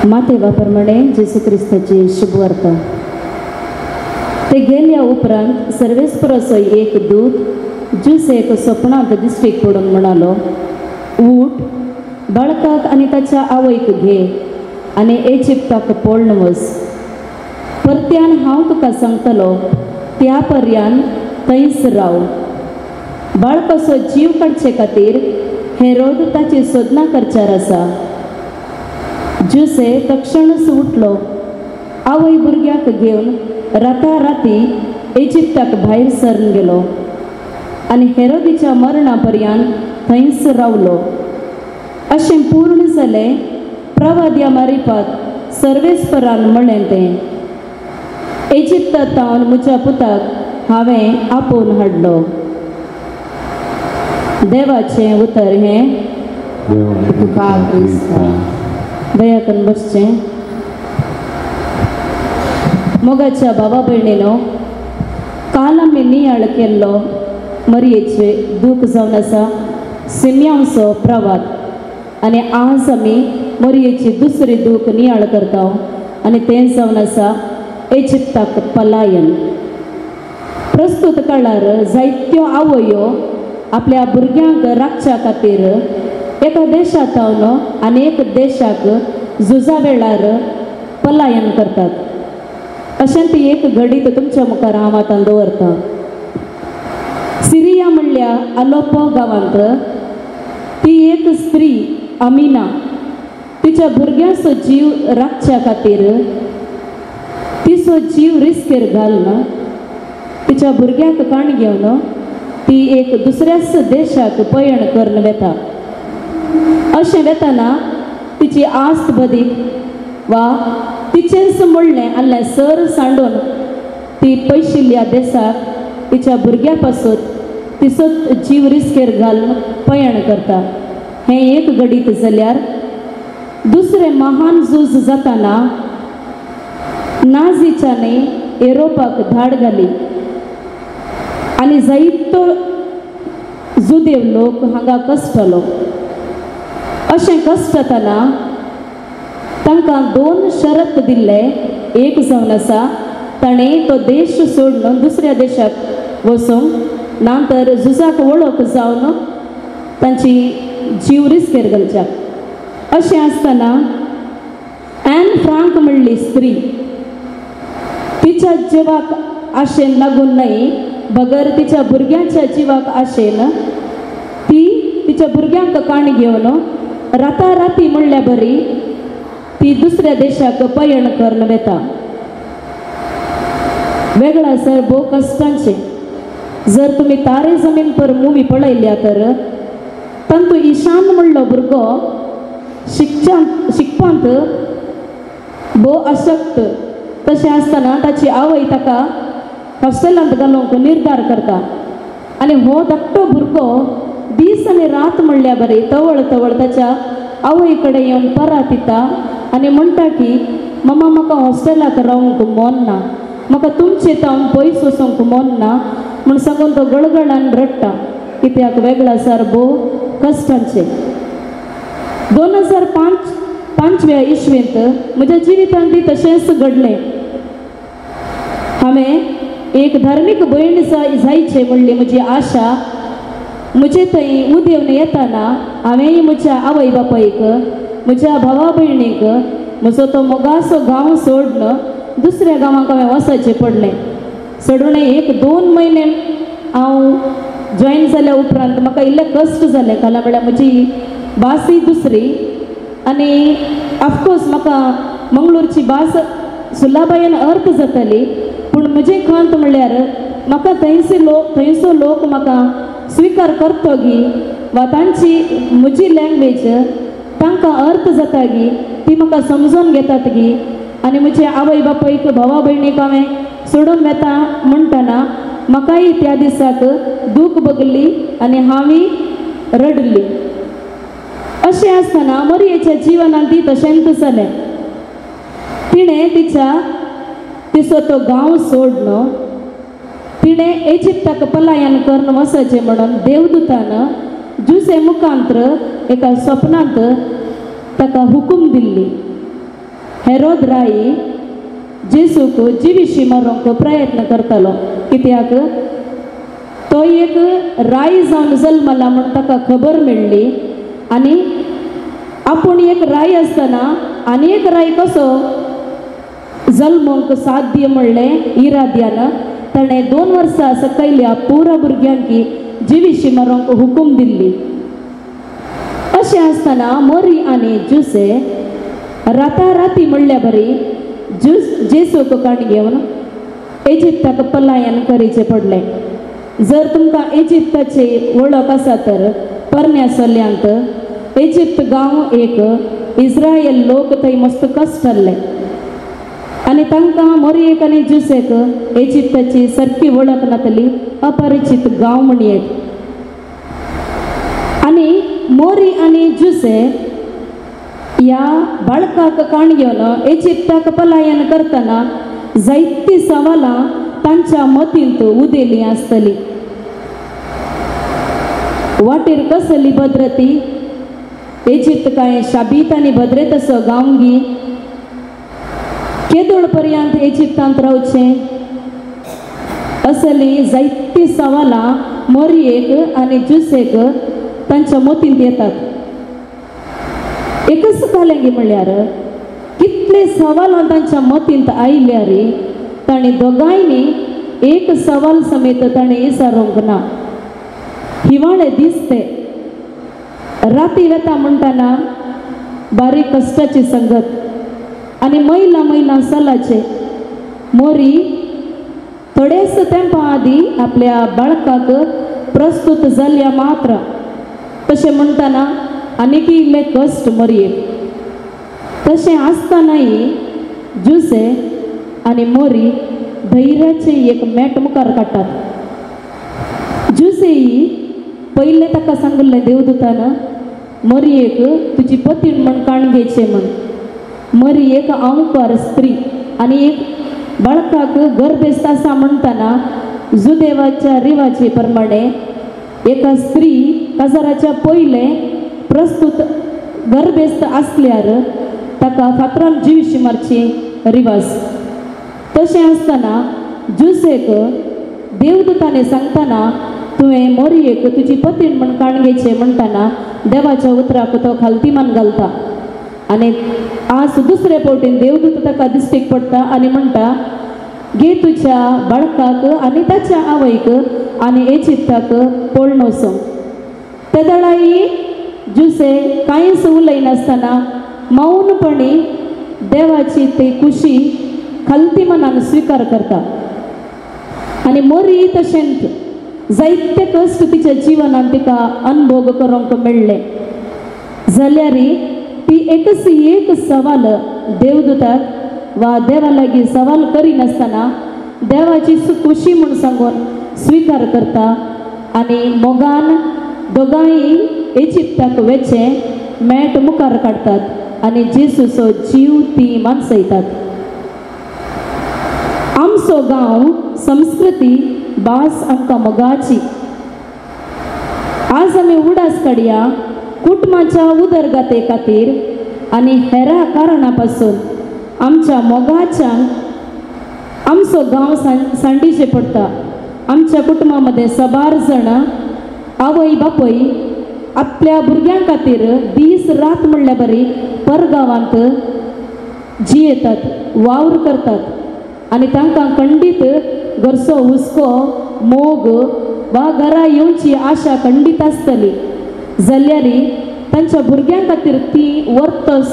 माथेवाप्रमाणे जेसू क्रिस्ताची शुभवार्ता. ते गेल्या उपरांत सर्वेस्पराचो एक दूत जुसेक स्वप्नांत दिश्टीक पडून म्हणालो, उठ, बाळकाक आनी ताच्या आवयक घे आनी इजिप्ताक पळून वच. परत्यान हांव तुका सांगतलो त्या पर्यान थंयच राव. बाळकाचो जीव काडचे खातीर हेरोद ताची सोदना करचार आसा. जुसे तक्षणच उठलो, आवय भुरग्याक घेवन राताराती इजिप्ताक भायर सरून गेलो आनी हेरोदीच्या मरणा पर्यंत थंयच रावलो. अशें पूर्ण जालें प्रवाद्या मारिपात सर्वेस्परान म्हणलें तें, इजिप्तांत म्हज्या पुताक हांवें आपोवन हाडलो. देवाचें उतर हें तुका क्रिस्ता. दया करून बसचें. मोगाच्या भावा भयणीनो, काल आमी नियाळ केल्लो मरयेचे दूख जावन आसा सिम्यांचो प्रवाद, आनी आज आमी मरयेची दुसरी दूख नियाळ करता आनी तें जावन आसा इजिप्ताक पलायन. प्रस्तुत काळार जायत्यो आवयो आपल्या भुरग्यांक राखच्या खातीर एका देशांतवन आनीक देशाक झुजा वेळार पलायन करतात. अशें ती एक घडीत तुमच्या मुखार हांव आतां दवरतां. सिरिया म्हणल्या आलोपो गांवांत ती एक स्त्री अमिना तिच्या भुरग्याचो जीव राखच्या खातीर तिचो जीव रिस्केर घालून तिच्या भुरग्याक काण घेवन ती एक दुसऱ्याच देशाक पयण करून वेता. अशें वेताना तिची आस्त बदीक वा तिचेंच म्हणलें आसलें सर सांडून ती पयशिल्ल्या देशाक तिच्या भुरग्या पासून तिचो जीव रिस्केर घालून पयण करता. हें एक घडीत जाल्यार दुसरें महान झूज जाताना नाझीच्यांनी युरोपाक धाड घाली आनी जायतो जुदेव लोक हांगा कश्टलो. अशें कश्टताना तांकां दोन शरत दिल्ले. एक जावन आसा ताणें तो देश सोडून दुसऱ्या देशाक वचूंक नातर झुजाक वळख जावन तांची जीव रिस्केर घालच्याक. अशें आसतना ॲन फ्रांक म्हणली स्त्री तिच्या जिवाक आशेन लागून न्हय बगर तिच्या भुरग्यांच्या जिवाक आशेन ती तिच्या भुरग्यांक काण घेवन राताराती म्हणल्या बरी ती दुसऱ्या देशाक पयण करून वेता. वेगळा सर भोव कश्टांचे. जर तुमी तारे जमीन पर मुवी पळयल्या तर तांतू ईशान म्हणलो भुरगो शिकपांत भोव अशक्त. तशें आसतना ताची आवय ताका हॉस्टेलांत घालूंक निर्धार करता आनी हो धाकटो भुरगो दीस आनी रात म्हणल्या बरी तवळ तवळ ताच्या आवय कडेन येवन परात दिता आनी म्हणटा की मम्मा म्हाका हॉस्टेलाक रावंक मोन ना, म्हाका तुमचे तावन पयस वचूंक मोन ना म्हूण सांगून तो गळगळान रडटा. कित्याक वेगळा सर भोव कश्टांचे. 2005 इस्वेंत म्हज्या जिवितांत तशेंच घडलें. हांवें एक धार्मीक भयण जायचे म्हणली म्हजी आशा. म्हजे थंय उदेवन येताना हांवें म्हज्या आवय बापायक म्हज्या भावा भयणीक म्हजो तो मोगाचो गांव सोडून दुसऱ्या गांवांक हांवें वचचें पडलें. सोडून 1-2 म्हयने हांव जॉयन जाल्या उपरांत म्हाका इल्लें कश्ट जालें. काला म्हळ्यार म्हजी भासूय दुसरी आनी ऑफकोर्स म्हाका मंगळूरची भास सुलाबायेन अर्थ जाताली. पूण म्हजें खंत म्हणल्यार म्हाका थंयचो लोक म्हाका स्विकार करतो गी वा तांची म्हजी लँग्वेज तांकां अर्थ जाता गी ती म्हाका समजून घेतात गी. आनी म्हजे आवय बापायक भावा भयणीक हांवें सोडून वेता म्हणटना म्हाकाय त्या दिसाक दूख भोगली आनी हांवूय रडली. अशें आसतना मरयेच्या जिवनांत ती तशेंच जालें. तिणें तिचो तो गांव सोडून तिणें इजिप्ताक पलायन करून वचचें म्हणून देवदूतान जुसे मुखांत्र एका स्वप्नांत ताका हुकूम दिल्ली. हेरोद राई जेसूक जिविशी मारूंक प्रयत्न करतालो, कित्याक तो एक राई जावन जल्मला म्हूण ताका खबर मेळ्ळी आनी आपूण एक राई आसतना आनी एक राई कसो जल्मोंक साध्य म्हणलें इराद्यान ताणें 2 वर्सां सकयल्या पुरा भुरग्यांकी जिविशी मारूंक हुकूम दिल्ली. अशें आसतना मोरी आनी जुसे राताराती म्हणल्या बरी जेसूक काण घेवन इजिप्ताक पलायन करचें पडलें. जर तुमकां इजिप्ताची वळख आसा तर परन्या चल्यांत इजिप्त गांव एक इस्रायल लोक थंय मस्त कश्ट जाल्ले आनी तांकां मोरयेक आनी जुसेक इजिप्ताची सारकी वळख नातली, अपरिचीत गांव म्हण एक. आनी मोरी आनी जुसे ह्या बाळकाक काण घेवन इजिप्ताक पलायन करतना जायतीं सवालां तांच्या मतींत उदेलीं आसतलीं. वाटेर कसली भद्रती, इजिप्त काय शाबीत आनी भद्रेत असो गांवगी, केदोळ पर्यंत इजिप्तांत रावचें, असलीं जायतीं सवालां मोरयेक आनी जुसेक तांच्या मतींत येतात. एकच कालेंगी म्हणल्यार कितले सवालां तांच्या मतींत आयल्यार ताणीं दोगांयनी एक सवाल समेत ताणें विचारूंक ना. हिवाळें दिसते, राती वेता म्हणटना बारीक कश्टाची संगत आनी मैला सालाचे. मोरी थोडेच तेंपा आदीं आपल्या बाळकाक प्रस्तुत जाल्ल्या मात्र तशें म्हणटना आनीक इल्ले कश्ट मोरयेक. तशें आसतनाय जुसे आनी मोरी धैर्याचे एक मेट मुखार काडटात. जुसे ही पयलें ताका सांगलें देवदूतान मोरयेक तुजी पतीण म्हण काण घेचें म्हण. मोरयेक आंवकार स्त्री आनी एक बाळकाक गर्भेस्त आसा म्हणटना जुदेवाच्या रिवाजे प्रमाणे एका स्त्री काजाराच्या पयलें प्रस्तुत गर्भेस्त आसल्यार ताका फातरान जिविशी मारची रिवाज. तशें आसतना जुसेक देवदूताने सांगतना तुवें मोरयेक तुजी पतीण म्हण काण घेचें म्हणटना देवाच्या उतराक तो खालतीमान घालता आनी आज दुसरे फावटीन देवदूत ताका दिश्टीक पडटा आनी म्हणटा घे तुज्या बाळकाक आनी ताच्या आवयक आनी इजिप्ताक पळोवन वचूं. ते दळाई जुसे कांयच उलयनासतना मौनपणी देवाची ती खुशी खालती मनान स्वीकार करता. आनी मोरी तशेंच जायते कश्ट तिच्या जिवनान तिका अनुभव करूंक मेळ्ळे जाल्यार ती एकच एक सवाल देवदूताक वा देवा लागीं सवाल करिनासतना देवाची खुशी म्हूण सांगून स्वीकार करता आनी मोगान दोगांय इजिप्ताक वेचें मेट मुखार काडटात आनी जेसूचो जीव ती मानसयतात. आमचो गांव संस्कृती भास आमकां मोगाची. आज आमी उडास काडया कुटुंबाच्या उदरगते खातीर आनी हेरा कारणां पासून आमच्या मोगाच्यान आमचो गांव सांडिचे पडटा. आमच्या कुटुंबा मदें 12 जाणां आवय बापय आपल्या भुरग्यां खातीर दीस रात म्हणल्या बरी परगांवांत जियेतात, वावर करतात आनी तांकां खंडीत घरचो हुस्को मोग वा घरा येवची आशा खंडीत आसतली जाल्यार तांच्या भुरग्यां खातीर ती वर्तस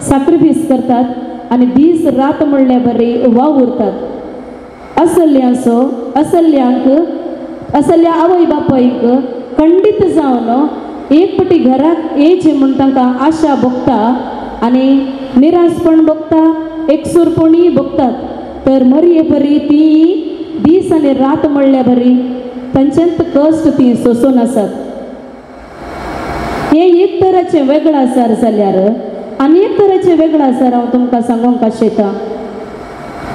सॅक्रिफायस करतात आनी दीस रात म्हणल्या बरी वावुरतात. असल्या आवय बापायक खंडीत जावन एक पटी घराक येचें म्हूण तांकां आशा भोगता आनी निराशपण भोगता, एकसुरपणी भोगतात. तर मोरये बरी ती दीस आनी रात म्हणल्या बरी तांच्यांत कश्ट ती सोसून आसात. हे एक तराचें वेगळें आसार जाल्यार आनी एक तराचें वेगळें आसार हांव तुमकां सांगूंक आशेता.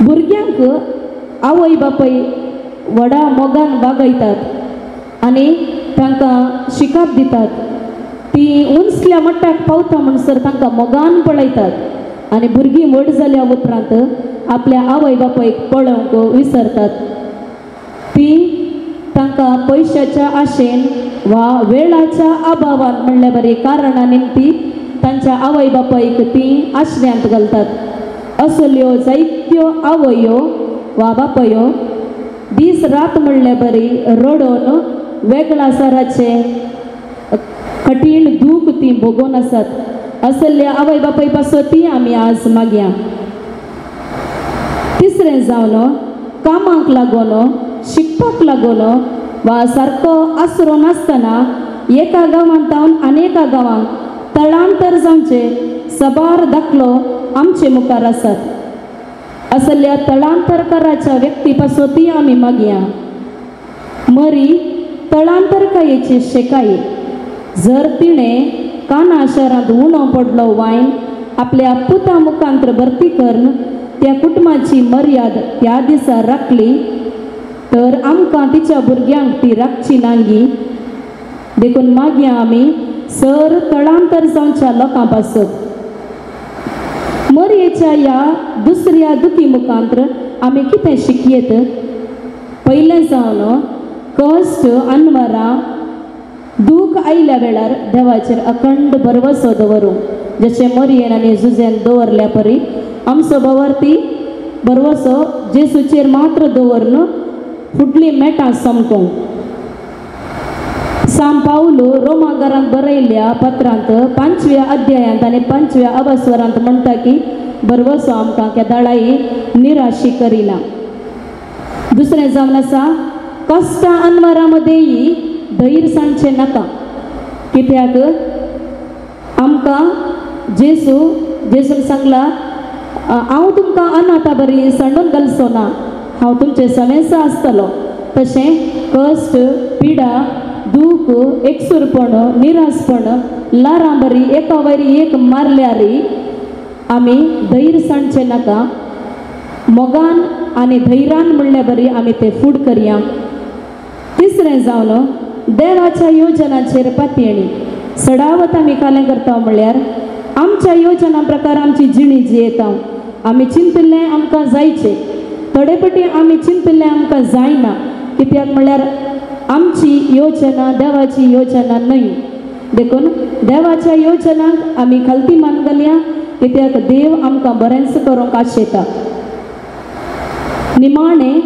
भुरग्यांक आवय बापय व्हडा मोगान वागयतात आनी तांकां शिकाप दितात. ती उंचल्या मट्टाक पावता म्हणसर तांकां मोगान पळयतात आनी भुरगीं व्हड जाल्या उपरांत आपल्या आवय बापायक पळोवंक विसरतात. ती तांकां पयशाच्या आशेन वा वेळाच्या अभावान म्हणल्या बरी कारणां निमती तांच्या आवय बापायक ती आश्रयांत घालतात. असल्यो जायत्यो आवयो वा बापयो दीस रात म्हणल्या बरी रडोन वेगळा साराचे कठीण दूख ती भोगून आसात. असल्या आवय बापाय पासो ती आमी आज मागया. तिसरें जावन कामाक लागून शिकपाक लागून वा सारको आसरो नासतना एका गांवांतावन आनेका गांवांक तळांतर जावचे सबार दाखलो आमचे मुखार आसात. असल्या तळांतरकाराच्या व्यक्ती पासो ती आमी मागया. मरी तळांतरकायेची शेकाई. जर तिणें काना शारांत उणो पडलो वायन आपल्या पुता मुखांत्र भरती करून त्या कुटुंबाची मर्याद त्या दिसा राखली तर आमकां तिच्या भुरग्यांक ती राखची नांगी. देखून मागया आमी सर तळांतर जावच्या लोकां पासत. मरयेच्या ह्या दुसऱ्या दुखी मुखांत्र आमी कितें शिकयेत? पयलें जावन कश्ट अनवरां दूख आयल्या वेळार देवाचेर अखंड भरवसो दवरूं. जशें मरयेन आनी जुजेन दवरल्या परी आमचो भरवरती भरवसो जेसूचेर मात्र दवरून फुडलीं मेटां सोमको. साम पावलो रोमाकारांत बरयल्ल्या पत्रांत 5व्या अध्यायांत आनी 5व्या अवस्वरांत म्हणटा की भरवसो आमकां केदाळाई निराशी करिना. दुसरें जावन आसा कश्टां अनवरां मदेंय धैर्य सांडचें नाका. कित्याक आमकां जेसून सांगला हांव तुमकां अनाथा बरी सांडून घालचो ना, हांव तुमचे समेसा आसतलो. तशें कश्ट पिडा दूख एकसुरपण निराशपण लारां बरी एका वरी एक मारल्यारी आमी धैर्य सांडचें नाका. मोगान आनी धैर्यान म्हणल्या बरी आमी ते फूड करया. तिसरें जावन देवाच्या योजनांचेर पातयेणी. सडावत आमी कालें करता म्हणल्यार आमच्या योजना प्रकार आमची जिणी जियेता. आमी चिंतलें आमकां जायचें, थोडे फावटी आमी चिंतलें आमकां जायना. कित्याक म्हणल्यार आमची योजना देवाची योजना न्हय. देखून देवाच्या योजनाक आमी खालती मान घालया. कित्याक देव आमकां बरेंच करूंक आशेता. निमाणें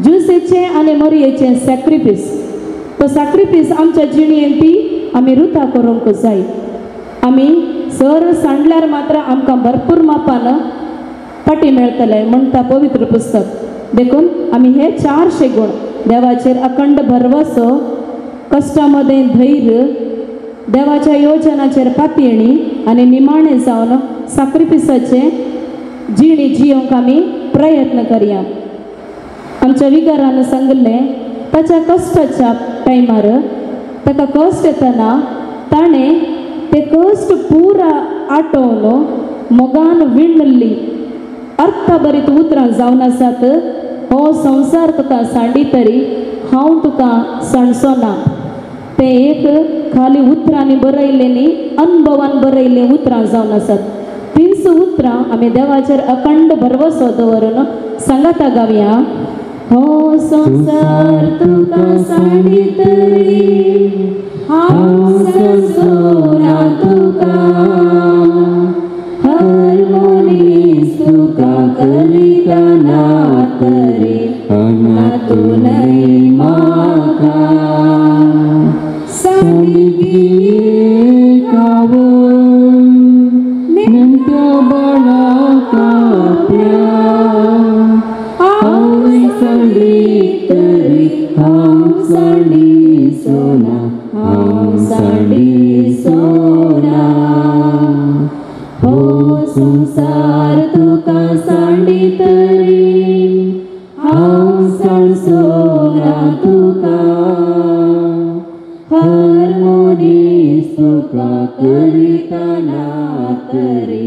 जुसेचें आनी मरयेचें सॅक्रिफीस. तो सॅक्रिफीस आमच्या जिणयेन ती आमी रुता करूंक जाय. आमी सर सांडल्यार मात्र आमकां भरपूर मापान फाटी मेळटलें म्हणटा पवित्र पुस्तक. देखून आमी हे 4 गूण देवाचेर अखंड भरवसो, कश्टा मदें धैर्य, देवाच्या योजनाचेर पातयेणी आनी निमाणें जावन सॅक्रिफिसाचें जिणी जियोंक आमी प्रयत्न करया. आमच्या विगारान सांगलें ताच्या कश्टाच्या टायमार ताका कश्ट येतना ताणें ते कश्ट पुरा आटोवन मोगान विणली अर्थभरीत उतरां जावन आसात. हो संवसार तुका सांडी तरी हांव तुका सांडचो ना. ते एक खाली उतरांनी बरयलें न्ही, अनुभवान बरयलें उतरां जावन आसात. 3 उतरां आमी देवाचेर अखंड भरवसो दवरून सांगाता गावया. हो संसार तुका सांडी तरी हांव सांडचो ना तुका. हर मनीस तुका करितना तरी अनाथूनय म्हाका. सांडी गावून नेमक्या बाळाक आपल्या हांव सांडी तरी हांव सांडी सोना, हांव सांडी सोना. हो संसार तुका सांडी तरी हांव सांडचो ना तुका. हर मनीस तुका करितना तरी